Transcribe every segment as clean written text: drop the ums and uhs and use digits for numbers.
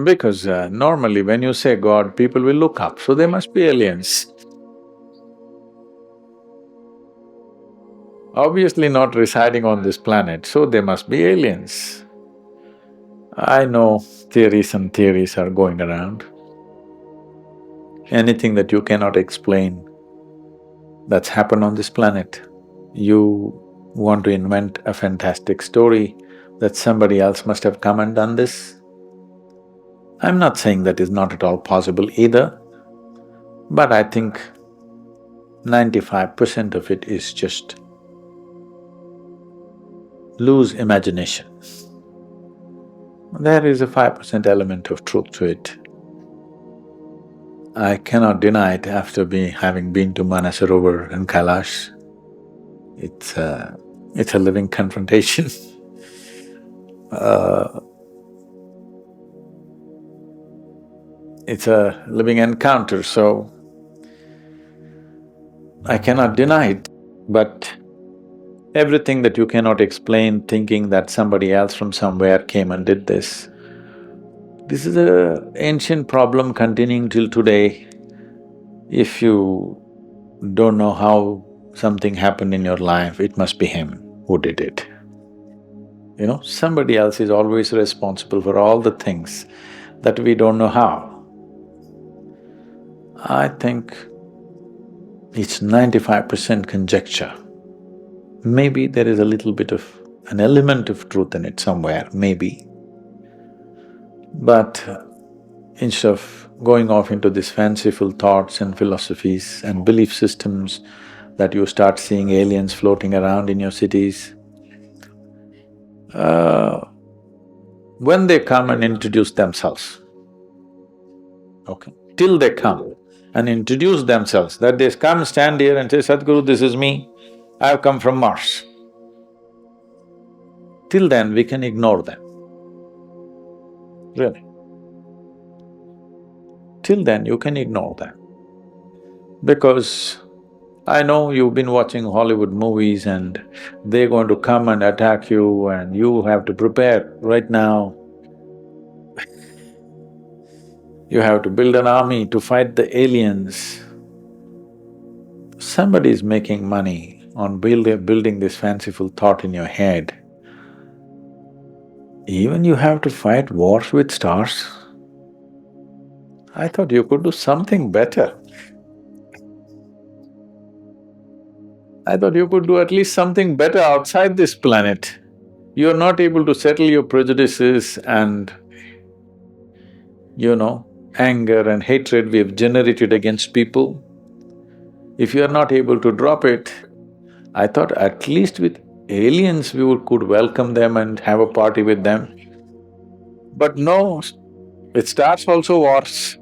Because normally when you say God, people will look up, so they must be aliens. Obviously not residing on this planet, so they must be aliens. I know theories and theories are going around. Anything that you cannot explain that's happened on this planet, you want to invent a fantastic story that somebody else must have come and done this. I'm not saying that is not at all possible either, but I think 95% of it is just loose imagination. There is a 5% element of truth to it. I cannot deny it after having been to Manasarovar and Kailash. It's a living confrontation. uh, it's a living encounter, so I cannot deny it. But everything that you cannot explain, thinking that somebody else from somewhere came and did this is a ancient problem continuing till today. If you don't know how something happened in your life, it must be him who did it. Somebody else is always responsible for all the things that we don't know how. I think it's 95% conjecture. Maybe there is a little bit of an element of truth in it somewhere, maybe. But instead of going off into these fanciful thoughts and philosophies and belief systems that you start seeing aliens floating around in your cities, when they come and introduce themselves, okay, till they come and introduce themselves, that they come, stand here and say, Sadhguru, this is me, I've come from Mars. Till then, we can ignore them, really. Till then, you can ignore them. Because I know you've been watching Hollywood movies and they're going to come and attack you and you have to prepare right now. You have to build an army to fight the aliens. Somebody is making money on building this fanciful thought in your head. Even you have to fight wars with stars? I thought you could do something better. I thought you could do at least something better outside this planet. You're not able to settle your prejudices and, anger and hatred we have generated against people. If you are not able to drop it, I thought at least with aliens we could welcome them and have a party with them. But no, with stars also wars.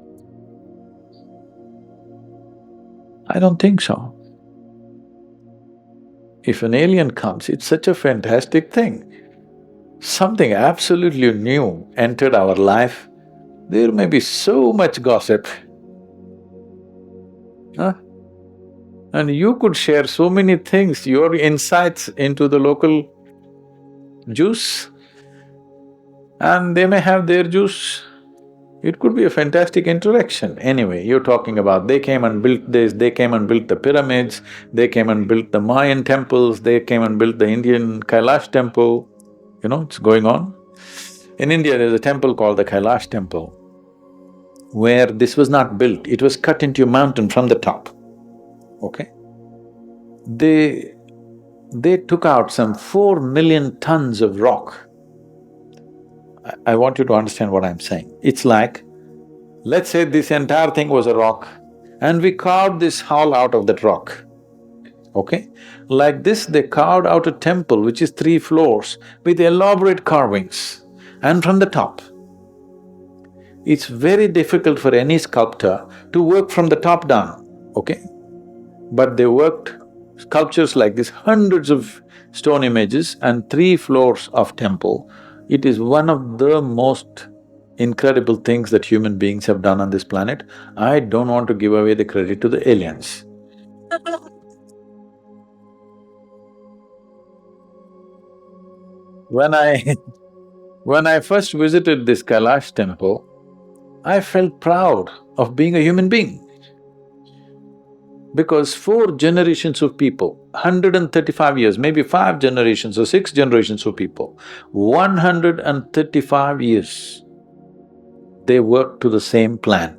I don't think so. If an alien comes, it's such a fantastic thing. Something absolutely new entered our life, there may be so much gossip, huh? And you could share so many things, your insights into the local juice, and they may have their juice. It could be a fantastic interaction. Anyway, you're talking about they came and built this, they came and built the pyramids, they came and built the Mayan temples, they came and built the Indian Kailash temple, it's going on. In India, there's a temple called the Kailash temple, where this was not built, it was cut into a mountain from the top, okay? They took out some 4 million tons of rock. I want you to understand what I'm saying. It's like, let's say this entire thing was a rock and we carved this hall out of that rock, okay? Like this, they carved out a temple which is 3 floors with elaborate carvings, and from the top. It's very difficult for any sculptor to work from the top down, okay? But they worked sculptures like this, hundreds of stone images and 3 floors of temple. It is one of the most incredible things that human beings have done on this planet. I don't want to give away the credit to the aliens. When I… when I first visited this Kailash temple, I felt proud of being a human being. Because 4 generations of people, 135 years, maybe 5 generations or 6 generations of people, 135 years, they worked to the same plan,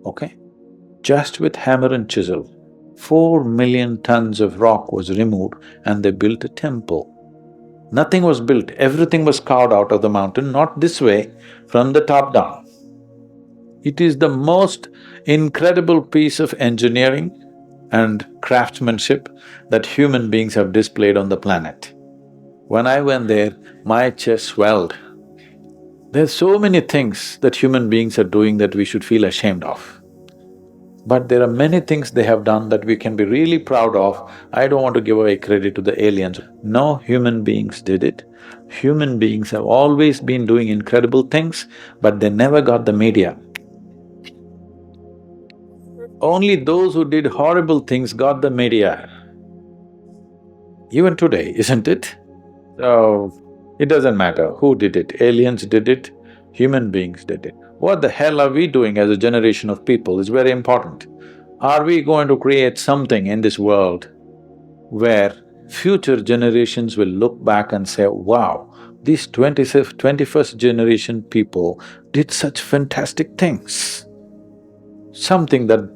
okay? Just with hammer and chisel, 4 million tons of rock was removed and they built a temple. Nothing was built, everything was carved out of the mountain, not this way, from the top down. It is the most incredible piece of engineering and craftsmanship that human beings have displayed on the planet. When I went there, my chest swelled. There's so many things that human beings are doing that we should feel ashamed of. But there are many things they have done that we can be really proud of. I don't want to give away credit to the aliens. No human beings did it. Human beings have always been doing incredible things, but they never got the media. Only those who did horrible things got the media. Even today, isn't it? So, it doesn't matter who did it, aliens did it, human beings did it. What the hell are we doing as a generation of people is very important. Are we going to create something in this world where future generations will look back and say, wow, these 21st generation people did such fantastic things? Something that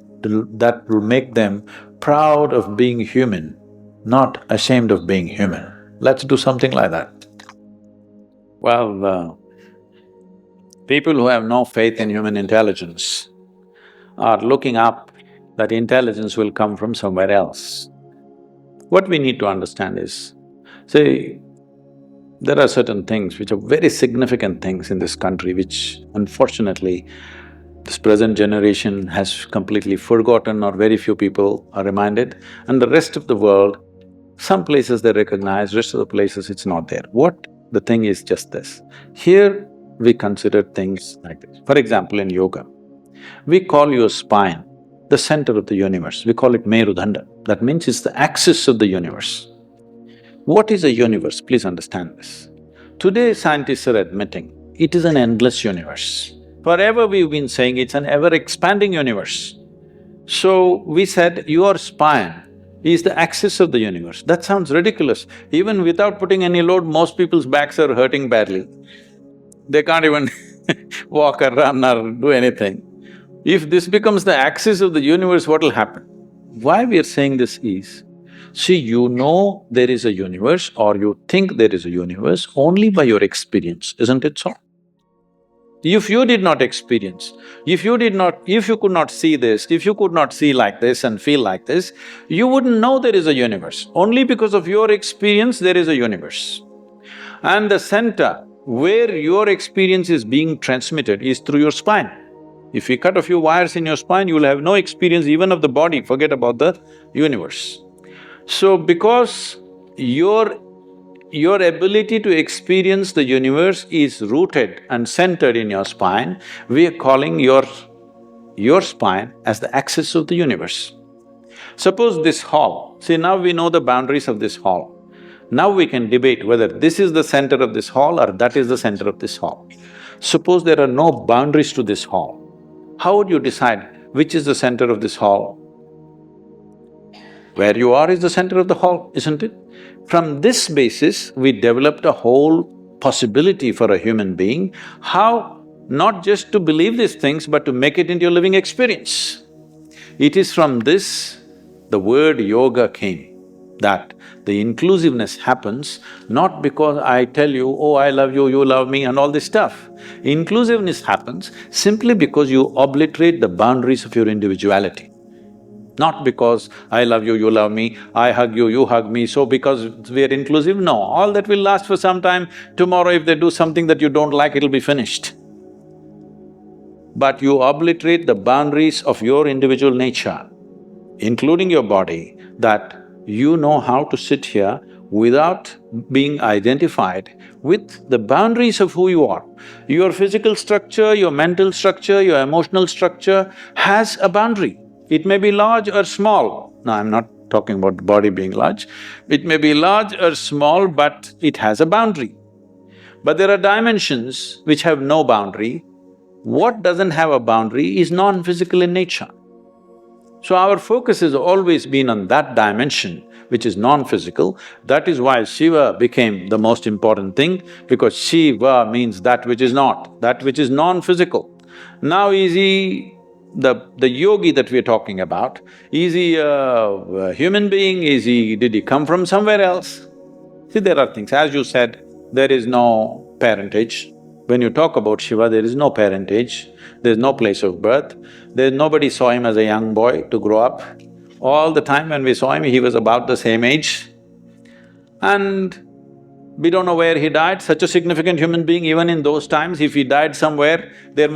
will make them proud of being human, not ashamed of being human. Let's do something like that. Well, people who have no faith in human intelligence are looking up that intelligence will come from somewhere else. What we need to understand is, say, there are certain things which are very significant things in this country which unfortunately this present generation has completely forgotten or very few people are reminded, and the rest of the world, some places they recognize, rest of the places it's not there. What the thing is just this, here we consider things like this. For example, in yoga, we call your spine the center of the universe, we call it Merudanda. That means it's the axis of the universe. What is a universe? Please understand this. Today scientists are admitting it is an endless universe. Forever we've been saying it's an ever-expanding universe. So we said your spine is the axis of the universe. That sounds ridiculous. Even without putting any load, most people's backs are hurting badly. They can't even walk or run or do anything. If this becomes the axis of the universe, what will happen? Why we are saying this is, see, you know there is a universe or you think there is a universe only by your experience, isn't it so? If you did not experience, if you could not see this, if you could not see like this and feel like this, you wouldn't know there is a universe. Only because of your experience there is a universe. And the center where your experience is being transmitted is through your spine. If you cut a few wires in your spine, you will have no experience even of the body, forget about the universe. So because your ability to experience the universe is rooted and centered in your spine, we are calling your spine as the axis of the universe. Suppose this hall, see now we know the boundaries of this hall. Now we can debate whether this is the center of this hall or that is the center of this hall. Suppose there are no boundaries to this hall, how would you decide which is the center of this hall? Where you are is the center of the hall, isn't it? From this basis, we developed a whole possibility for a human being, how not just to believe these things but to make it into your living experience. It is from this the word yoga came, that the inclusiveness happens not because I tell you, oh, I love you, you love me and all this stuff. Inclusiveness happens simply because you obliterate the boundaries of your individuality. Not because I love you, you love me, I hug you, you hug me, so because we are inclusive, no. All that will last for some time. Tomorrow if they do something that you don't like, it'll be finished. But you obliterate the boundaries of your individual nature, including your body, that you know how to sit here without being identified with the boundaries of who you are. Your physical structure, your mental structure, your emotional structure has a boundary. It may be large or small. No, I'm not talking about the body being large. It may be large or small, but it has a boundary. But there are dimensions which have no boundary, What doesn't have a boundary is non-physical in nature. So our focus has always been on that dimension, which is non-physical. That is why Shiva became the most important thing, because Shiva means that which is not, that which is non-physical. Now is he the yogi that we're talking about, is he a human being? Did he come from somewhere else? See, there are things, as you said, there is no parentage. When you talk about Shiva, there is no parentage, there's no place of birth, nobody saw him as a young boy to grow up. All the time when we saw him, he was about the same age. And we don't know where he died, such a significant human being. Even in those times, if he died somewhere, they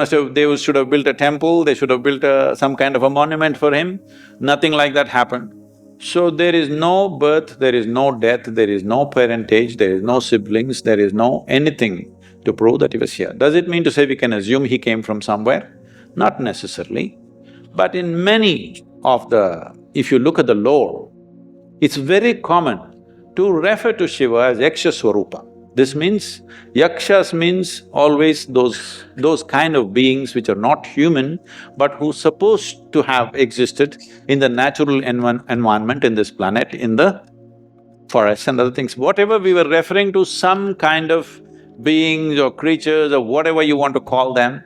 should have built a temple, they should have built some kind of a monument for him. Nothing like that happened. So there is no birth, there is no death, there is no parentage, there is no siblings, there is no anything to prove that he was here. Does it mean to say we can assume he came from somewhere? Not necessarily. But in many of if you look at the lore, it's very common to refer to Shiva as Yaksha Swarupa. This means, Yakshas means always those kind of beings which are not human, but who's supposed to have existed in the natural environment in this planet, in the forests and other things. Whatever we were referring to, some kind of beings or creatures or whatever you want to call them,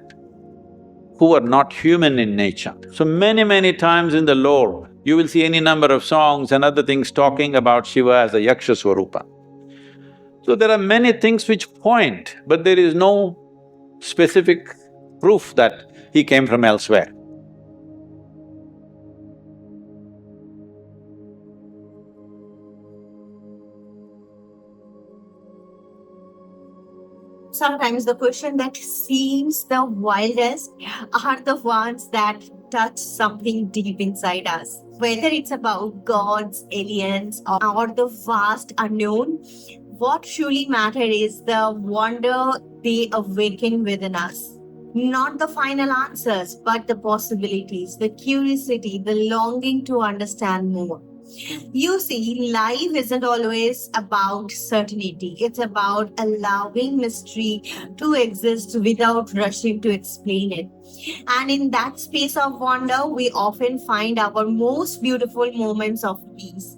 who are not human in nature. So many times in the lore, you will see any number of songs and other things talking about Shiva as a Yaksha Swarupa. So there are many things which point, but there is no specific proof that he came from elsewhere. Sometimes the question that seems the wildest are the ones that touch something deep inside us. Whether it's about gods, aliens, or the vast unknown, what truly matters is the wonder they awaken within us. Not the final answers, but the possibilities, the curiosity, the longing to understand more. You see, life isn't always about certainty. It's about allowing mystery to exist without rushing to explain it. And in that space of wonder, we often find our most beautiful moments of peace.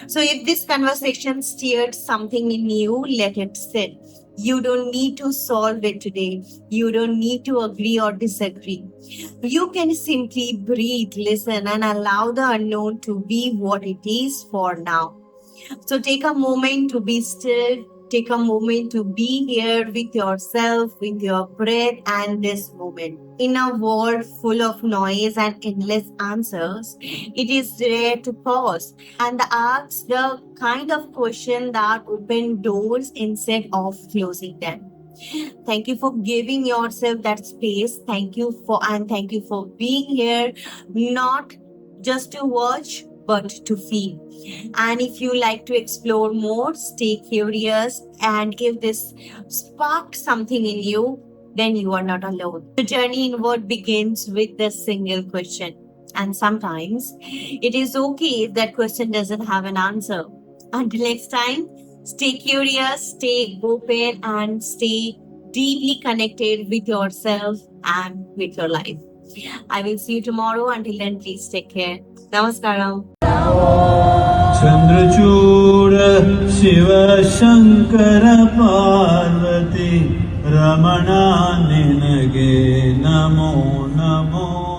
So, if this conversation stirred something in you, let it sit. You don't need to solve it today. You don't need to agree or disagree. You can simply breathe, listen, and allow the unknown to be what it is for now. So take a moment to be still. Take a moment to be here with yourself, with your breath and this moment. In a world full of noise and endless answers, it is rare to pause and ask the kind of question that open doors instead of closing them. Thank you for giving yourself that space. Thank you for being here, not just to watch, but to feel. And if you like to explore more, stay curious, and if this sparked something in you, then you are not alone. The journey inward begins with the single question. And sometimes it is okay if that question doesn't have an answer. Until next time, stay curious, stay open, and stay deeply connected with yourself and with your life. I will see you tomorrow. Until then, please take care. Namaskaram. Chandrachud Shiv Shankar Parvati Ramana निनगे Namo Namo.